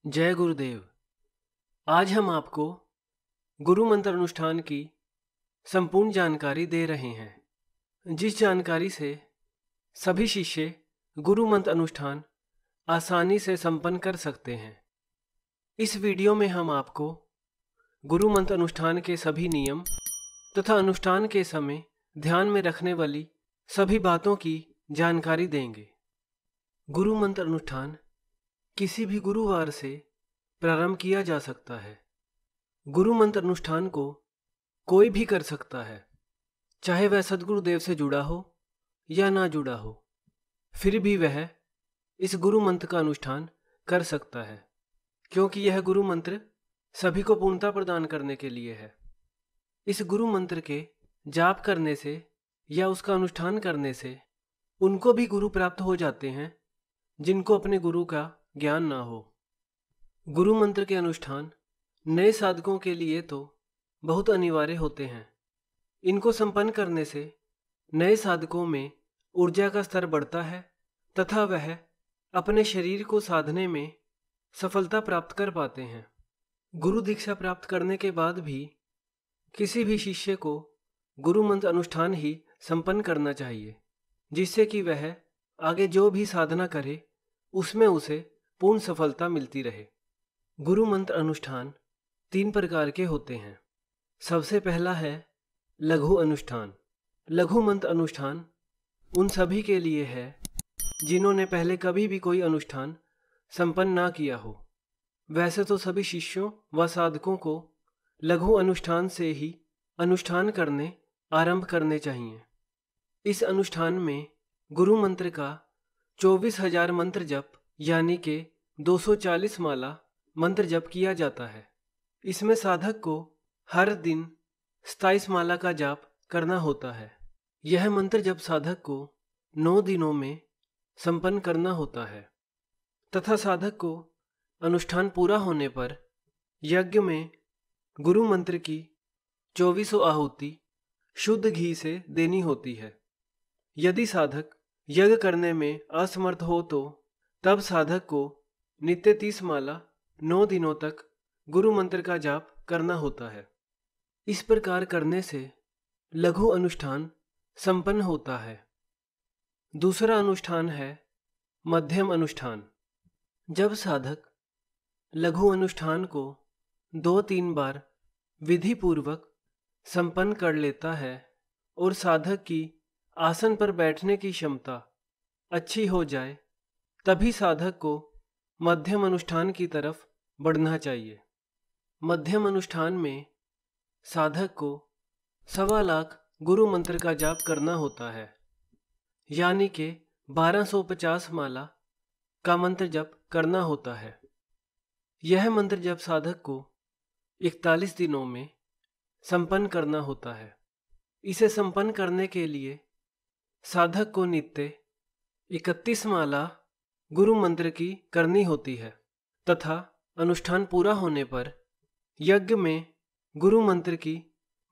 जय गुरुदेव। आज हम आपको गुरु मंत्र अनुष्ठान की संपूर्ण जानकारी दे रहे हैं, जिस जानकारी से सभी शिष्य गुरु मंत्र अनुष्ठान आसानी से संपन्न कर सकते हैं। इस वीडियो में हम आपको गुरु मंत्र अनुष्ठान के सभी नियम तथा अनुष्ठान के समय ध्यान में रखने वाली सभी बातों की जानकारी देंगे। गुरु मंत्र अनुष्ठान किसी भी गुरुवार से प्रारंभ किया जा सकता है। गुरु मंत्र अनुष्ठान को कोई भी कर सकता है, चाहे वह सद्गुरुदेव से जुड़ा हो या ना जुड़ा हो, फिर भी वह इस गुरु मंत्र का अनुष्ठान कर सकता है, क्योंकि यह गुरु मंत्र सभी को पूर्णता प्रदान करने के लिए है। इस गुरु मंत्र के जाप करने से या उसका अनुष्ठान करने से उनको भी गुरु प्राप्त हो जाते हैं जिनको अपने गुरु का ज्ञान ना हो। गुरु मंत्र के अनुष्ठान नए साधकों के लिए तो बहुत अनिवार्य होते हैं। इनको संपन्न करने से नए साधकों में ऊर्जा का स्तर बढ़ता है तथा वह अपने शरीर को साधने में सफलता प्राप्त कर पाते हैं। गुरु दीक्षा प्राप्त करने के बाद भी किसी भी शिष्य को गुरु मंत्र अनुष्ठान ही संपन्न करना चाहिए, जिससे कि वह आगे जो भी साधना करे उसमें उसे पूर्ण सफलता मिलती रहे। गुरु मंत्र अनुष्ठान 3 प्रकार के होते हैं। सबसे पहला है लघु अनुष्ठान। लघु मंत्र अनुष्ठान उन सभी के लिए है जिन्होंने पहले कभी भी कोई अनुष्ठान संपन्न ना किया हो। वैसे तो सभी शिष्यों व साधकों को लघु अनुष्ठान से ही अनुष्ठान करने आरंभ करने चाहिए। इस अनुष्ठान में गुरु मंत्र का 24,000 मंत्र जप यानी कि 240 माला मंत्र जप किया जाता है। इसमें साधक को हर दिन 27 माला का जाप करना होता है। यह मंत्र जप साधक को 9 दिनों में संपन्न करना होता है तथा साधक को अनुष्ठान पूरा होने पर यज्ञ में गुरु मंत्र की 24 आहुति शुद्ध घी से देनी होती है। यदि साधक यज्ञ करने में असमर्थ हो तो तब साधक को नित्य 30 माला 9 दिनों तक गुरु मंत्र का जाप करना होता है। इस प्रकार करने से लघु अनुष्ठान संपन्न होता है। दूसरा अनुष्ठान है मध्यम अनुष्ठान। जब साधक लघु अनुष्ठान को 2-3 बार विधि पूर्वक संपन्न कर लेता है और साधक की आसन पर बैठने की क्षमता अच्छी हो जाए, तभी साधक को मध्यम अनुष्ठान की तरफ बढ़ना चाहिए। मध्यम अनुष्ठान में साधक को 1.25 लाख गुरु मंत्र का जाप करना होता है, यानी कि 1250 माला का मंत्र जप करना होता है। यह मंत्र जप साधक को 41 दिनों में संपन्न करना होता है। इसे संपन्न करने के लिए साधक को नित्य 31 माला गुरु मंत्र की करनी होती है तथा अनुष्ठान पूरा होने पर यज्ञ में गुरु मंत्र की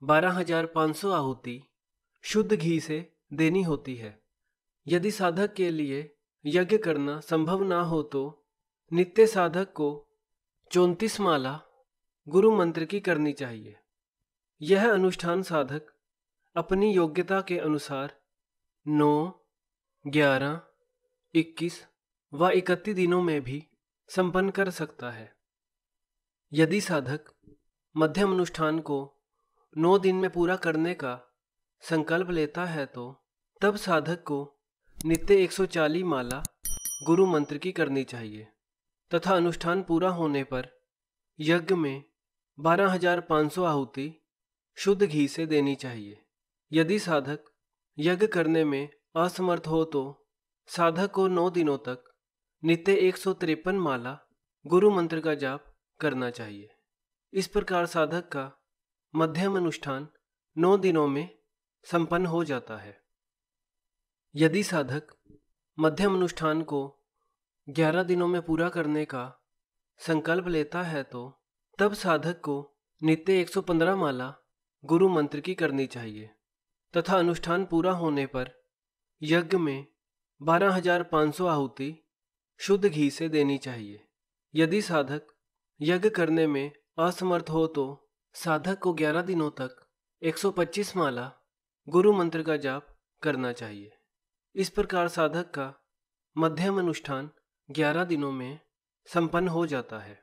12,500 आहुति शुद्ध घी से देनी होती है। यदि साधक के लिए यज्ञ करना संभव ना हो तो नित्य साधक को 34 माला गुरु मंत्र की करनी चाहिए। यह अनुष्ठान साधक अपनी योग्यता के अनुसार 9, 11, 21 व 31 दिनों में भी संपन्न कर सकता है। यदि साधक मध्यम अनुष्ठान को 9 दिन में पूरा करने का संकल्प लेता है तो तब साधक को नित्य 140 माला गुरु मंत्र की करनी चाहिए तथा अनुष्ठान पूरा होने पर यज्ञ में 12,500 आहुति शुद्ध घी से देनी चाहिए। यदि साधक यज्ञ करने में असमर्थ हो तो साधक को 9 दिनों तक नित्य 153 माला गुरु मंत्र का जाप करना चाहिए। इस प्रकार साधक का मध्यम अनुष्ठान 9 दिनों में संपन्न हो जाता है। यदि साधक मध्यम अनुष्ठान को 11 दिनों में पूरा करने का संकल्प लेता है तो तब साधक को नित्य 115 माला गुरु मंत्र की करनी चाहिए तथा अनुष्ठान पूरा होने पर यज्ञ में 12,500 आहुति शुद्ध घी से देनी चाहिए। यदि साधक यज्ञ करने में असमर्थ हो तो साधक को 11 दिनों तक 125 माला गुरु मंत्र का जाप करना चाहिए। इस प्रकार साधक का मध्यम अनुष्ठान 11 दिनों में संपन्न हो जाता है।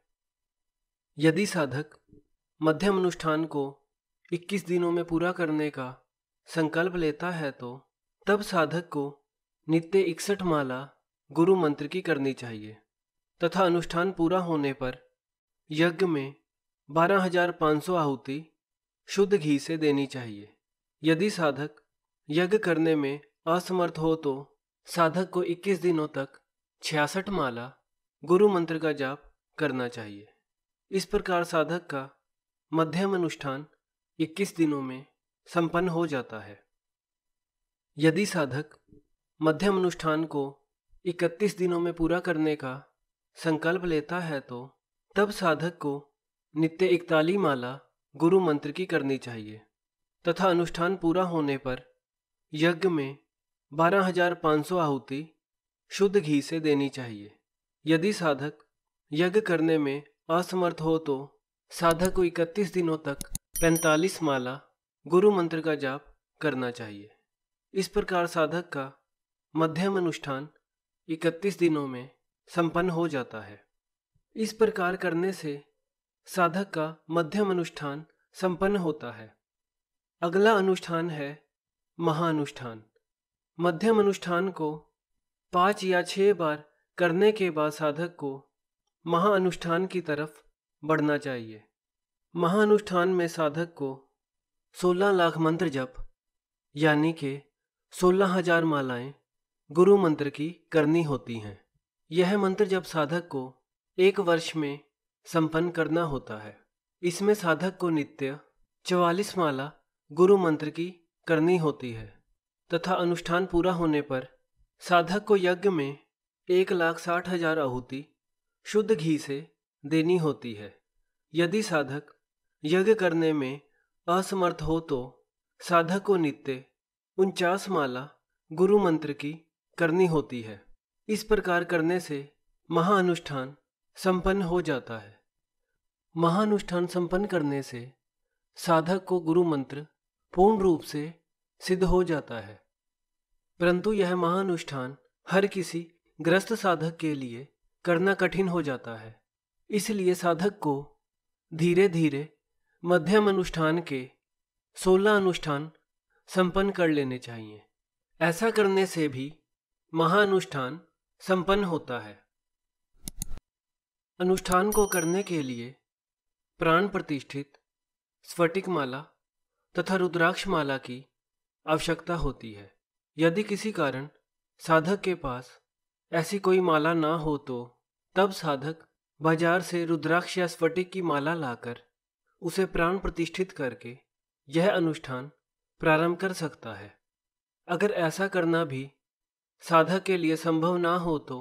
यदि साधक मध्यम अनुष्ठान को 21 दिनों में पूरा करने का संकल्प लेता है तो तब साधक को नित्य 61 माला गुरु मंत्र की करनी चाहिए तथा अनुष्ठान पूरा होने पर यज्ञ में 12,500 आहुति शुद्ध घी से देनी चाहिए। यदि साधक यज्ञ करने में असमर्थ हो तो साधक को 21 दिनों तक 66 माला गुरु मंत्र का जाप करना चाहिए। इस प्रकार साधक का मध्यम अनुष्ठान 21 दिनों में संपन्न हो जाता है। यदि साधक मध्यम अनुष्ठान को 31 दिनों में पूरा करने का संकल्प लेता है तो तब साधक को नित्य 41 माला गुरु मंत्र की करनी चाहिए तथा अनुष्ठान पूरा होने पर यज्ञ में 12,500 आहुति शुद्ध घी से देनी चाहिए। यदि साधक यज्ञ करने में असमर्थ हो तो साधक को 31 दिनों तक 45 माला गुरु मंत्र का जाप करना चाहिए। इस प्रकार साधक का मध्यम अनुष्ठान 31 दिनों में संपन्न हो जाता है। इस प्रकार करने से साधक का मध्यम अनुष्ठान संपन्न होता है। अगला अनुष्ठान है महाअनुष्ठान। मध्यम अनुष्ठान को 5 या 6 बार करने के बाद साधक को महाअनुष्ठान की तरफ बढ़ना चाहिए। महाअनुष्ठान में साधक को 16 लाख मंत्र जप यानी कि 16,000 मालाएं गुरु मंत्र की करनी होती हैं। यह मंत्र जप साधक को 1 वर्ष में संपन्न करना होता है। इसमें साधक को नित्य 44 माला गुरु मंत्र की करनी होती है तथा अनुष्ठान पूरा होने पर साधक को यज्ञ में 1,60,000 आहुति शुद्ध घी से देनी होती है। यदि साधक यज्ञ करने में असमर्थ हो तो साधक को नित्य 49 माला गुरु मंत्र की करनी होती है। इस प्रकार करने से महाअनुष्ठान संपन्न हो जाता है। महाअनुष्ठान संपन्न करने से साधक को गुरु मंत्र पूर्ण रूप से सिद्ध हो जाता है, परंतु यह महाअनुष्ठान हर किसी ग्रस्त साधक के लिए करना कठिन हो जाता है। इसलिए साधक को धीरे धीरे मध्यम अनुष्ठान के 16 अनुष्ठान संपन्न कर लेने चाहिए। ऐसा करने से भी महाअनुष्ठान संपन्न होता है। अनुष्ठान को करने के लिए प्राण प्रतिष्ठित स्फटिक माला तथा रुद्राक्ष माला की आवश्यकता होती है। यदि किसी कारण साधक के पास ऐसी कोई माला ना हो तो तब साधक बाजार से रुद्राक्ष या स्फटिक की माला लाकर उसे प्राण प्रतिष्ठित करके यह अनुष्ठान प्रारंभ कर सकता है। अगर ऐसा करना भी साधक के लिए संभव ना हो तो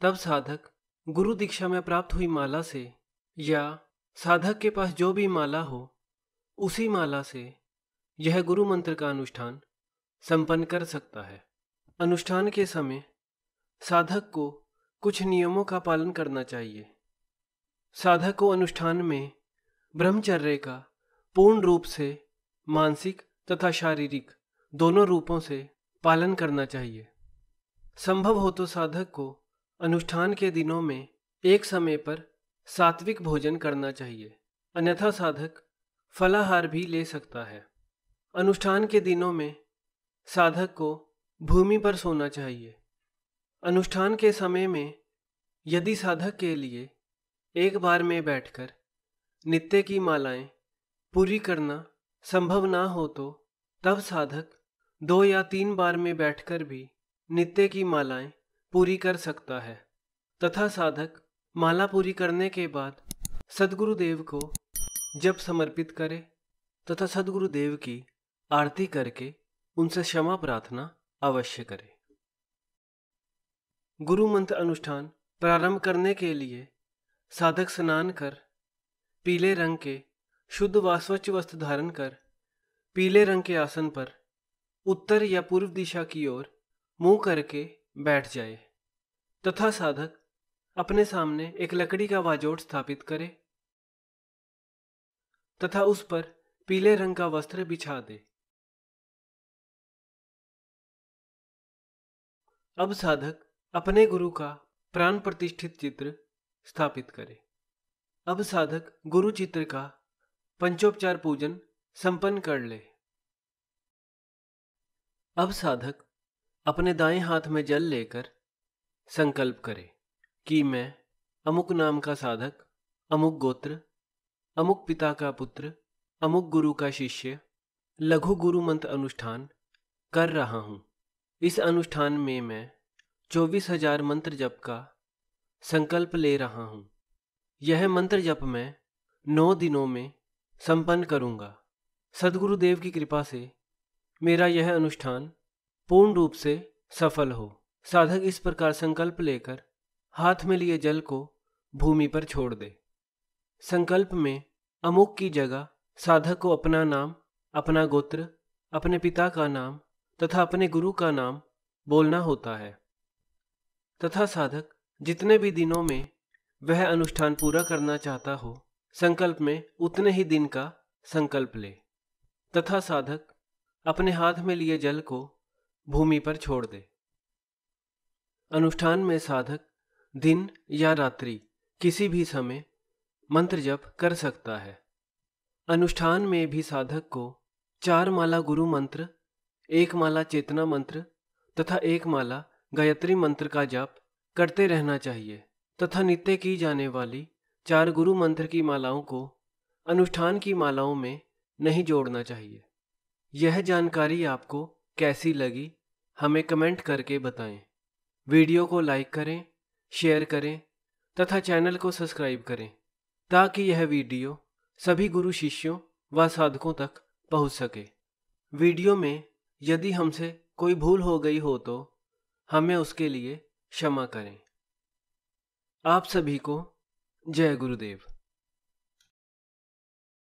तब साधक गुरु दीक्षा में प्राप्त हुई माला से या साधक के पास जो भी माला हो उसी माला से यह गुरु मंत्र का अनुष्ठान संपन्न कर सकता है। अनुष्ठान के समय साधक को कुछ नियमों का पालन करना चाहिए। साधक को अनुष्ठान में ब्रह्मचर्य का पूर्ण रूप से मानसिक तथा शारीरिक दोनों रूपों से पालन करना चाहिए। संभव हो तो साधक को अनुष्ठान के दिनों में एक समय पर सात्विक भोजन करना चाहिए, अन्यथा साधक फलाहार भी ले सकता है। अनुष्ठान के दिनों में साधक को भूमि पर सोना चाहिए। अनुष्ठान के समय में यदि साधक के लिए एक बार में बैठकर नित्य की मालाएं पूरी करना संभव ना हो तो तब साधक 2 या 3 बार में बैठकर भी नित्य की मालाएं पूरी कर सकता है तथा साधक माला पूरी करने के बाद सद्गुरुदेव को जप समर्पित करे तथा सद्गुरुदेव की आरती करके उनसे क्षमा प्रार्थना अवश्य करे। गुरु मंत्र अनुष्ठान प्रारंभ करने के लिए साधक स्नान कर पीले रंग के शुद्ध व स्वच्छ वस्त्र धारण कर पीले रंग के आसन पर उत्तर या पूर्व दिशा की ओर मुंह करके बैठ जाए तथा साधक अपने सामने एक लकड़ी का वाजोट स्थापित करें तथा उस पर पीले रंग का वस्त्र बिछा दे। अब साधक अपने गुरु का प्राण प्रतिष्ठित चित्र स्थापित करे। अब साधक गुरु चित्र का पंचोपचार पूजन संपन्न कर ले। अब साधक अपने दाएं हाथ में जल लेकर संकल्प करे कि मैं अमुक नाम का साधक, अमुक गोत्र, अमुक पिता का पुत्र, अमुक गुरु का शिष्य लघु गुरु मंत्र अनुष्ठान कर रहा हूं। इस अनुष्ठान में मैं 24,000 मंत्र जप का संकल्प ले रहा हूं। यह मंत्र जप मैं 9 दिनों में संपन्न करूंगा। सद्गुरुदेव की कृपा से मेरा यह अनुष्ठान पूर्ण रूप से सफल हो। साधक इस प्रकार संकल्प लेकर हाथ में लिए जल को भूमि पर छोड़ दे। संकल्प में अमुक की जगह साधक को अपना नाम, अपना गोत्र, अपने पिता का नाम तथा अपने गुरु का नाम बोलना होता है तथा साधक जितने भी दिनों में वह अनुष्ठान पूरा करना चाहता हो, संकल्प में उतने ही दिन का संकल्प ले तथा साधक अपने हाथ में लिए जल को भूमि पर छोड़ दे। अनुष्ठान में साधक दिन या रात्रि किसी भी समय मंत्र जप कर सकता है। अनुष्ठान में भी साधक को 4 माला गुरु मंत्र, 1 माला चेतना मंत्र तथा 1 माला गायत्री मंत्र का जाप करते रहना चाहिए तथा नित्य की जाने वाली 4 गुरु मंत्र की मालाओं को अनुष्ठान की मालाओं में नहीं जोड़ना चाहिए। यह जानकारी आपको कैसी लगी हमें कमेंट करके बताएं। वीडियो को लाइक करें, शेयर करें तथा चैनल को सब्सक्राइब करें ताकि यह वीडियो सभी गुरु शिष्यों व साधकों तक पहुंच सके। वीडियो में यदि हमसे कोई भूल हो गई हो तो हमें उसके लिए क्षमा करें। आप सभी को जय गुरुदेव।